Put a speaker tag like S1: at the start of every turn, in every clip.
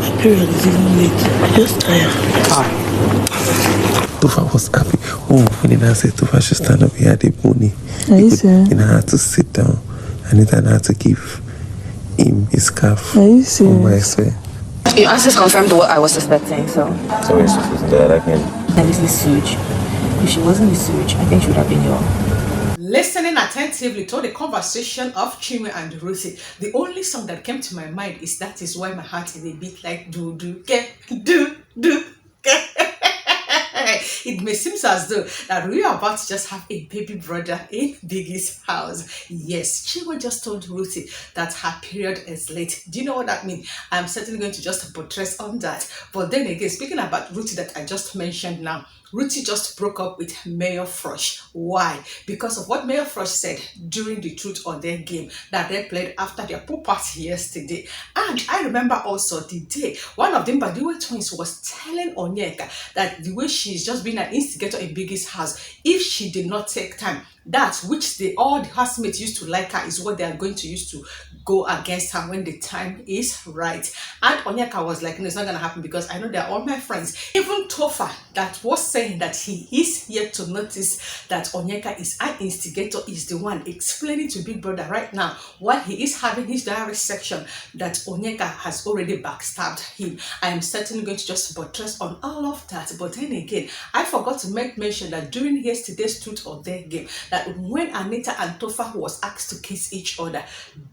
S1: My period is even late. I just tired.
S2: Tofa was happy. Oh, when I said Tofa should stand up, he had a pony.
S1: Are you serious?
S2: And I had to sit down. And then I had to give him his scarf.
S1: Are you
S2: From my
S1: serious?
S3: Your answers confirmed what I was suspecting, so.
S2: So it's there, like him.
S3: That is the sewage. If she wasn't the sewage, I think she would have been your.
S4: Listening attentively to the conversation of Chinwe and Ruthee, the only song that came to my mind is That Is Why My Heart Is a Bit Like Do Do Ke Do Do Ke. It may seem as though that we are about to just have a baby brother in Biggie's house. Yes, Chinwe just told Ruthee that her period is late. Do you know what that means? I'm certainly going to just buttress on that. But then again, speaking about Ruthee that I just mentioned now, Ruthee just broke up with Mayor Frosh. Why? Because of what Mayor Frosh said during the Truth or Dare game that they played after their pool party yesterday. And I remember also the day one of the Mbadiwe twins was telling Onyeka that the way she's just been an instigator in Biggie's house, if she did not take time, that which all the housemates used to like her is what they are going to use to go against her when the time is right. And Onyeka was like, no, it's not going to happen because I know they're all my friends. Even Tofa, that was saying that he is yet to notice that Onyeka is an instigator, is the one explaining to Big Brother right now while he is having his diary section that Onyeka has already backstabbed him. I am certainly going to just buttress on all of that. But then again, I forgot to make mention that during yesterday's Truth or Dare game, that when Anita and Tofa was asked to kiss each other,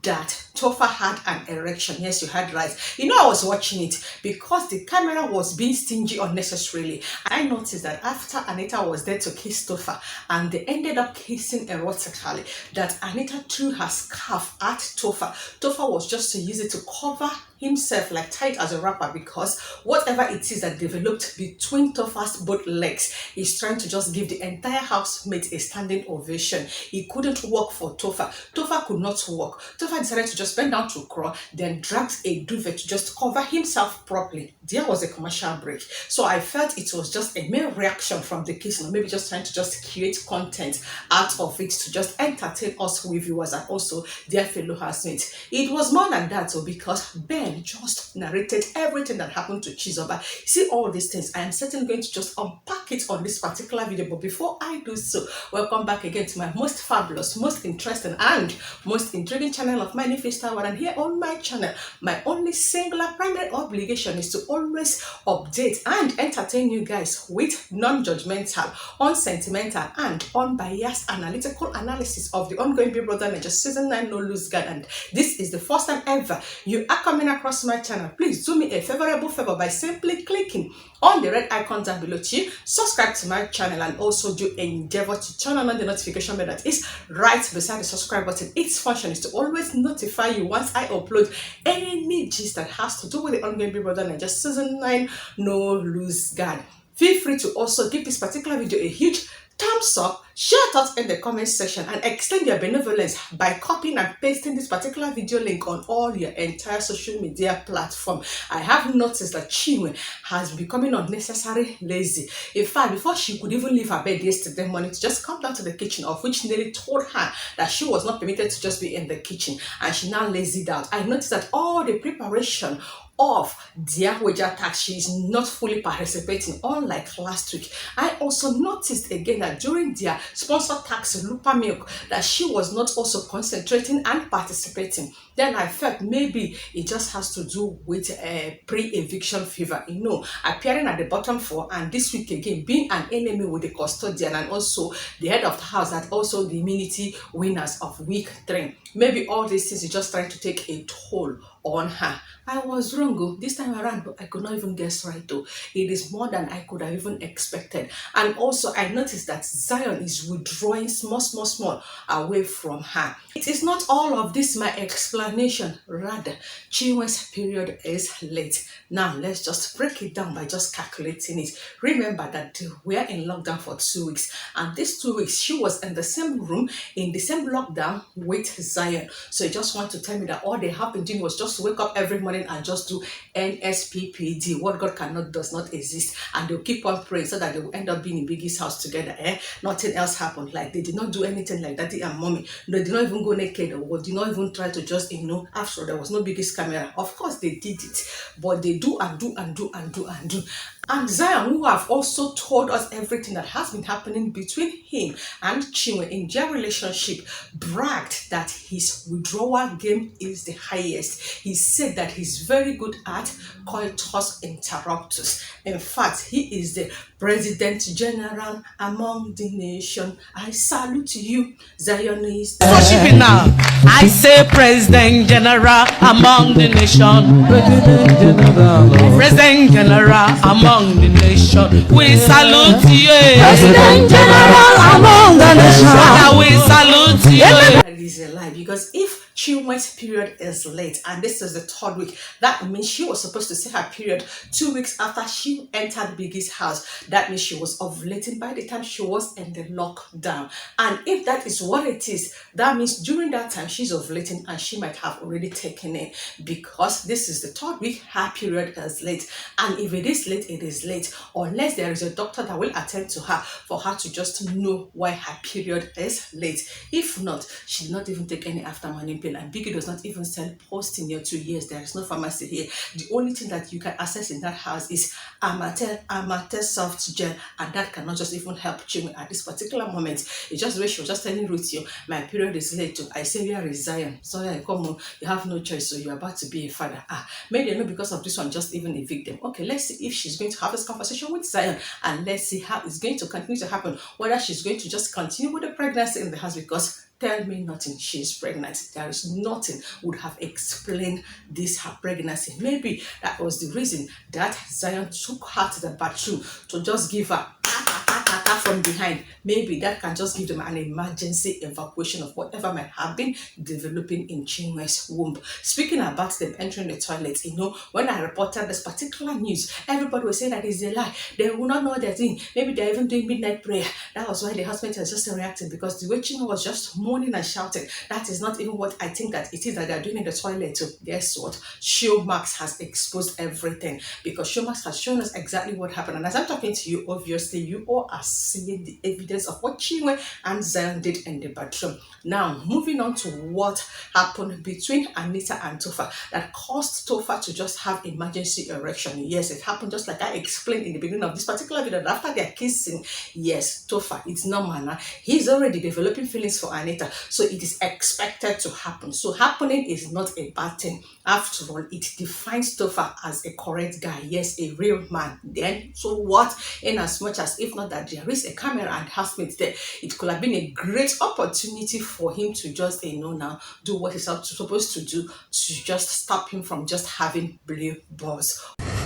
S4: that Tofa had an erection. Yes, you heard right. You know, I was watching it because the camera was being stingy unnecessarily. I noticed that after Anita was there to kiss Tofa and they ended up kissing erotically, that Anita threw her scarf at Tofa. Tofa was just to use it to cover himself, like tight as a wrapper, because whatever it is that developed between Tofa's both legs is trying to just give the entire housemate a standing ovation. He couldn't walk for Tofa. Tofa could not walk. Tofa decided to just bend down to crawl, then dragged a duvet to just cover himself properly. There was a commercial break. So I felt it was just a mere reaction from the kiss, or maybe just trying to just create content out of it to just entertain us with viewers and also their fellow housemates. It was more than that, so because Ben just narrated everything that happened to Chizoba. See all these things. I am certainly going to just unpack it on this particular video. But before I do so, welcome back again to my most fabulous, most interesting and most intriguing channel of my name is Favour. And here on my channel, my only singular primary obligation is to always update and entertain you guys with non-judgmental, unsentimental and unbiased analytical analysis of the ongoing Bigbrother Season 9 No Lose Guard. And this is the first time ever you are coming across my channel. Please do me a favorable favor by simply clicking on the red icon down below to subscribe to my channel, and also do endeavor to turn on the notification bell that is right beside the subscribe button. Its function is to always notify you once I upload any gist that has to do with the ongoing Bigbrother Season 9 No Lose Guard. Feel free to also give this particular video a huge thumbs up, share thoughts in the comment section, and extend your benevolence by copying and pasting this particular video link on all your entire social media platform. I have noticed that Chinwe has becoming unnecessarily lazy. In fact, before she could even leave her bed yesterday morning to just come down to the kitchen, of which Nelly told her that she was not permitted to just be in the kitchen, and she now lazied out. I noticed that all the preparation of their wager tax, she is not fully participating, unlike last week. I also noticed again that during their sponsor tax Lupa Milk, that she was not also concentrating and participating. Then I felt maybe it just has to do with a pre-eviction fever, you know, appearing at the bottom four, and this week again being an enemy with the custodian and also the head of the house, that also the immunity winners of week 3. Maybe all these things is just trying to take a toll on her. I was wrong this time around, but I could not even guess right though. It is more than I could have even expected. And also I noticed that Zion is withdrawing small away from her. It is not all of this my explanation, rather Chinwe's period is late. Now let's just break it down by just calculating it. Remember that we are in lockdown for 2 weeks, and these 2 weeks she was in the same room in the same lockdown with Zion. So you just want to tell me that all they have been doing was just just wake up every morning and just do NSPPD. What God cannot does not exist. And they'll keep on praying so that they will end up being in Biggie's house together. Nothing else happened. Like they did not do anything like daddy and mommy. They did not even go naked or did not even try to just, after there was no Biggie's camera. Of course they did it. But they do and do and do and do and do. And Zion, who have also told us everything that has been happening between him and Chinwe in their relationship, bragged that his withdrawal game is the highest. He said that he's very good at coitus interruptus. In fact, he is the President General among the nation. I salute you, Zionists.
S1: Worshiping now. I say President General among the nation. President General among the nation. We salute you. President General among the nation. Father, we salute you.
S4: That is a lie, because if Chinwe's period is late and this is the 3rd week, that means she was supposed to see her period 2 weeks after she entered Biggie's house. That means she was ovulating by the time she was in the lockdown. And if that is what it is, that means during that time she's ovulating and she might have already taken it, because this is the 3rd week, her period is late. And if it is late, it is late, unless there is a doctor that will attend to her for her to just know why her period is late. If not, she did not even take any after morning pill. And Biggie does not even sell post in your 2 years. There is no pharmacy here. The only thing that you can access in that house is Amatel soft gel, and that cannot just even help Chinwe at this particular moment. It's just the way she was just telling Ruthee, my period is late too. I say, where is Zion? So I come on, you have no choice, so you're about to be a father. Maybe no, because of this one, just even evict them. Okay, let's see if she's going to have this conversation with Zion, and let's see how it's going to continue to happen. Whether she's going to just continue with the pregnancy in the house, because tell me nothing, she's pregnant. There is nothing would have explained this, her pregnancy. Maybe that was the reason that Zion took her to the bathroom to just give her from behind. Maybe that can just give them an emergency evacuation of whatever might have been developing in Chinwe's womb. Speaking about them entering the toilet, when I reported this particular news, everybody was saying that it's a lie. They will not know their thing. Maybe they're even doing midnight prayer. That was why the husband was just reacting, because the way Chinwe was just moaning and shouting. That is not even what I think that it is that they're doing in the toilet. So guess what? Showmax has exposed everything, because Showmax has shown us exactly what happened. And as I'm talking to you, obviously you all are seeing the evidence of what Chinwe and Zion did in the bathroom. Now, moving on to what happened between Anita and Topher that caused Topher to just have emergency erection. Yes, it happened just like I explained in the beginning of this particular video, that after they're kissing, yes, Topher, it's normal now. He's already developing feelings for Anita, so it is expected to happen. So happening is not a bad thing. After all, it defines Topher as a correct guy. Yes, a real man. Then, so what? In as much as, if not that there is a camera and housemate there, it could have been a great opportunity for him to just, now do what he's supposed to do, to just stop him from just having blue balls.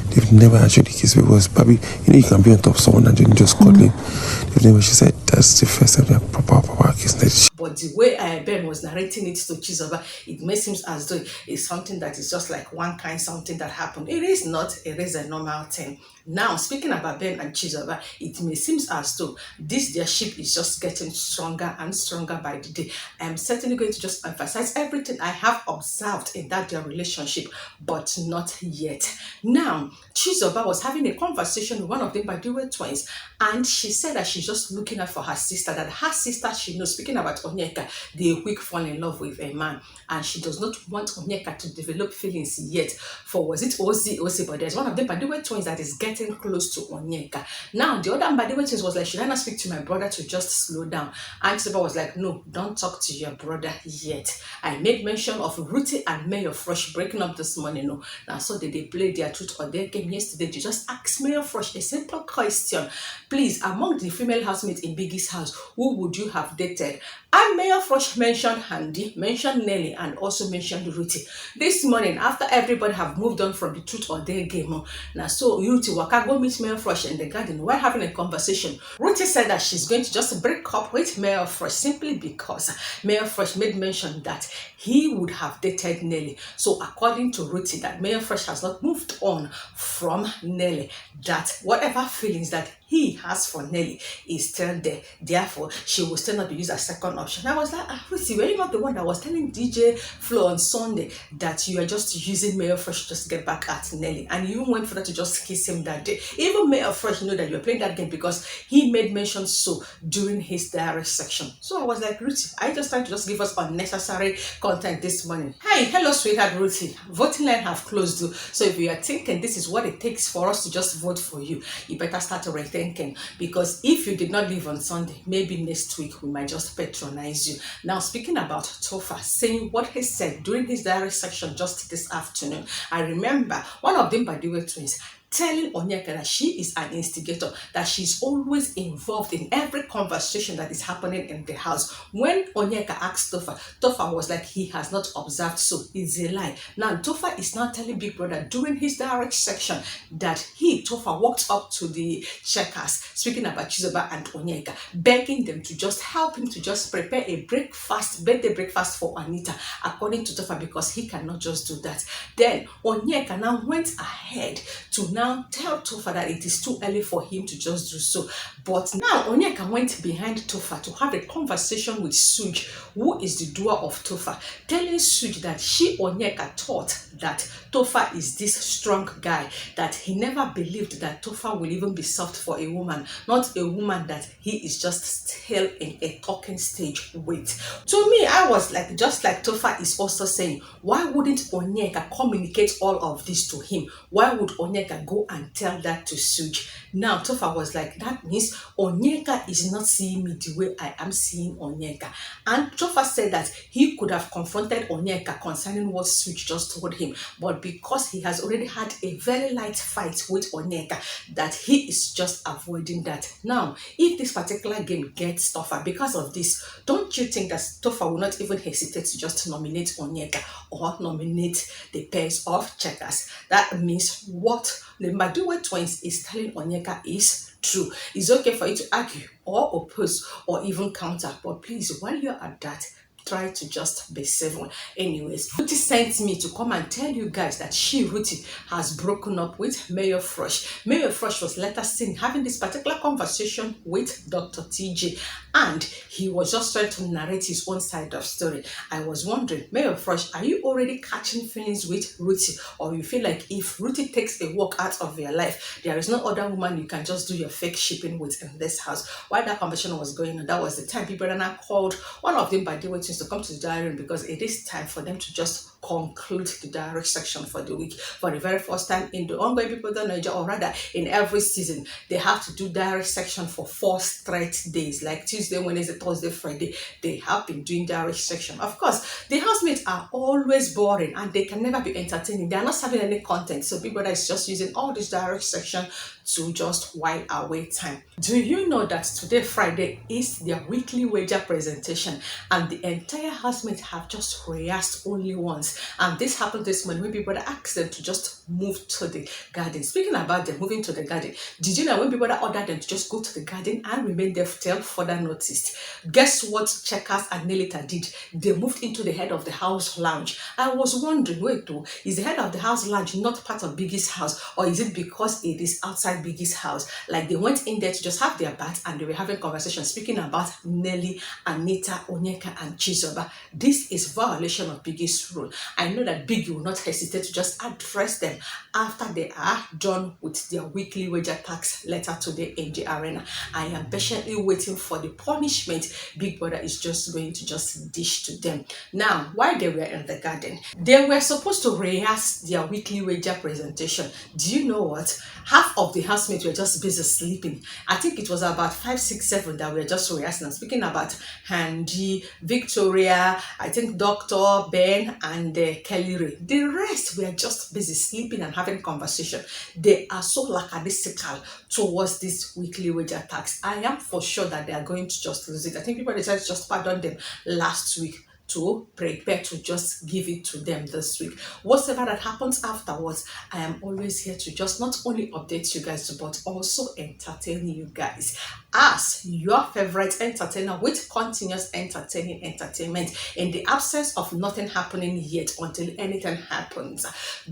S2: They've never actually kissed before. Probably, you can be on top of someone and then just cuddling. They've never, she said, that's the first time they're proper kiss.
S4: But the way Ben was narrating it to Chizoba, it may seem as though it's something that is just like one kind something that happened. It is not. It is a normal thing. Now, speaking about Ben and Chizoba, it may seem as though their ship is just getting stronger and stronger by the day. I am certainly going to just emphasize everything I have observed in their relationship, but not yet. Now, Chizoba was having a conversation with one of them by the way twins, and she said that she's just looking out for her sister, that her sister, she knows, speaking about Onyeka, they quick fall in love with a man, and she does not want Onyeka to develop feelings yet for, was it Ozi, but there's one of them by the way twins that is getting close to Onyeka. Now, the other by the way twins was like, should I not speak to my brother to just slow down? And Chizoba was like, no, don't talk to your brother yet. I made mention of Ruthee and Mayor Frosh breaking up this morning. Now, so did they play their truth or their game yesterday to just ask Mayor Frosh a simple question. Please, among the female housemates in Biggie's house, who would you have dated? And Mayor Frosh mentioned Handy, mentioned Nelly, and also mentioned Ruthee. This morning, after everybody have moved on from the truth or their game, now so Ruthee waka go meet Mayor Frosh in the garden while having a conversation. Ruthee said that she's going to just break up with Mayor Frosh simply because Mayor Frosh made mention that he would have dated Nelly. So according to Ruthee, that Mayor Frosh has not moved on from Nelly, that whatever feelings that he has for Nelly is still there. Therefore, she will still not be used as second option. I was like, Ruthee, were you not the one that was telling DJ Flo on Sunday that you are just using Mayor Frosh to just get back at Nelly? And you went for that to just kiss him that day. Even Mayor Frosh know that you were playing that game because he made mention so during his direct section. So I was like, Ruthee, I just trying to just give us unnecessary content this morning. Hi, hello sweetheart Ruthee. Voting line have closed. So if you are thinking this is what it takes for us to just vote for you, you better start rethinking, because if you did not leave on Sunday, maybe next week we might just patronize you. Now, speaking about Topher saying what he said during his direct section just this afternoon, I remember one of them, by the way, twins, telling Onyeka that she is an instigator, that she's always involved in every conversation that is happening in the house. When Onyeka asked Topher, Topher was like, he has not observed, so it's a lie. Now, Topher is now telling Bigbrother during his direct section that Topher, walked up to the checkers, speaking about Chizoba and Onyeka, begging them to just help him to just prepare a birthday breakfast for Anita, according to Topher, because he cannot just do that. Then Onyeka now went ahead to now tell Topher that it is too early for him to just do so. But now Onyeka went behind Topher to have a conversation with Suj, who is the doer of Topher, telling Suj that Onyeka thought that Topher is this strong guy, that he never believed that Topher will even be soft for a woman, not a woman that he is just still in a talking stage with. To me, I was like, just like Topher is also saying, why wouldn't Onyeka communicate all of this to him? Why would Onyeka go and tell that to Suj? Now Topher was like, that means Onyeka is not seeing me the way I am seeing Onyeka. And Topher said that he could have confronted Onyeka concerning what Suj just told him, but because he has already had a very light fight with Onyeka, that he is just avoiding that. Now, if this particular game gets tougher because of this, don't you think that Topher will not even hesitate to just nominate Onyeka or nominate the pairs of checkers? That means what the Maduwe twins is telling Onyeka is true. It's okay for you to argue or oppose or even counter, but please, while you're at that, try to just be civil. Anyways, Ruthee sent me to come and tell you guys that Ruthee has broken up with Mayor Frosh. Mayor Frosh was later seen having this particular conversation with Dr. TJ, and he was just trying to narrate his own side of story. I was wondering, Mayor Frosh, are you already catching feelings with Ruthee, or you feel like if Ruthee takes a walk out of your life, there is no other woman you can just do your fake shipping with in this house? While that conversation was going on, that was the time Bigbrother called one of them, by the way, to come to the diary room, because it is time for them to just conclude the direct section for the week. For the very first time in the ongoing Bigbrothernaija, or rather in every season, they have to do direct section for 4 straight days, like Tuesday, Wednesday, Thursday, Friday. They have been doing direct section. Of course, the housemates are always boring and they can never be entertaining. They are not serving any content, so Bigbrother is just using all this direct section to just while away time. Do you know that today, Friday, is their weekly wager presentation, and the entire housemates have just rehearsed only once? And this happened this morning when Bigbrother asked them to just move to the garden. Speaking about them moving to the garden, did you know when Bigbrother ordered them to just go to the garden and remain there till further notice, guess what Checkers and Nelita did? They moved into the head of the house lounge. I was wondering, wait though, is the head of the house lounge not part of Biggie's house, or is it because it is outside Biggie's house? Like they went in there to just have their bath and they were having conversations speaking about Nelly, Anita, Onyeka and Chizoba. This is violation of Biggie's rule. I know that Biggie will not hesitate to just address them after they are done with their weekly wager tax letter today in the arena. I am patiently waiting for the punishment Bigbrother is just going to just dish to them. Now, while they were in the garden, they were supposed to rehearse their weekly wager presentation. Do you know what? Half of the housemates were just busy sleeping. I think it was about 5, 6, 7 that were just rehearsing. I'm speaking about Handy, Victoria, I think Dr. Ben, and Kelly Ray. The rest were just busy sleeping and having conversation. They are so lackadaisical towards this weekly wager tax. I am for sure that they are going to just lose it. I think people decided to just pardon them last week. to prepare to just give it to them this week. Whatever that happens afterwards, I am always here to just not only update you guys, but also entertain you guys as your favorite entertainer with continuous entertaining entertainment in the absence of nothing happening yet until anything happens.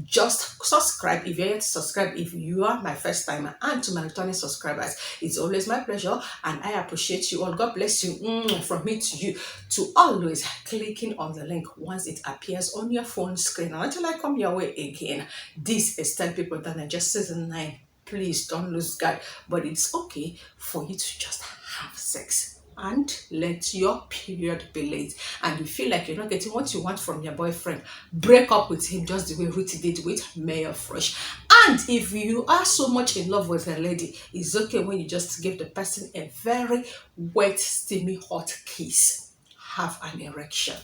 S4: Just subscribe if you're yet to subscribe if you are my first timer, and to my returning subscribers, it's always my pleasure and I appreciate you all. God bless you from me to you, to always clicking on the link once it appears on your phone screen. And until I come your way again, this is Tell Bigbrother season 9. Please don't lose guard, but it's okay for you to just have sex and let your period be late, and you feel like you're not getting what you want from your boyfriend, break up with him just the way Ruthee did with Mayor Frosh. And if you are so much in love with a lady, it's okay when you just give the person a very wet, steamy, hot kiss. Have an erection.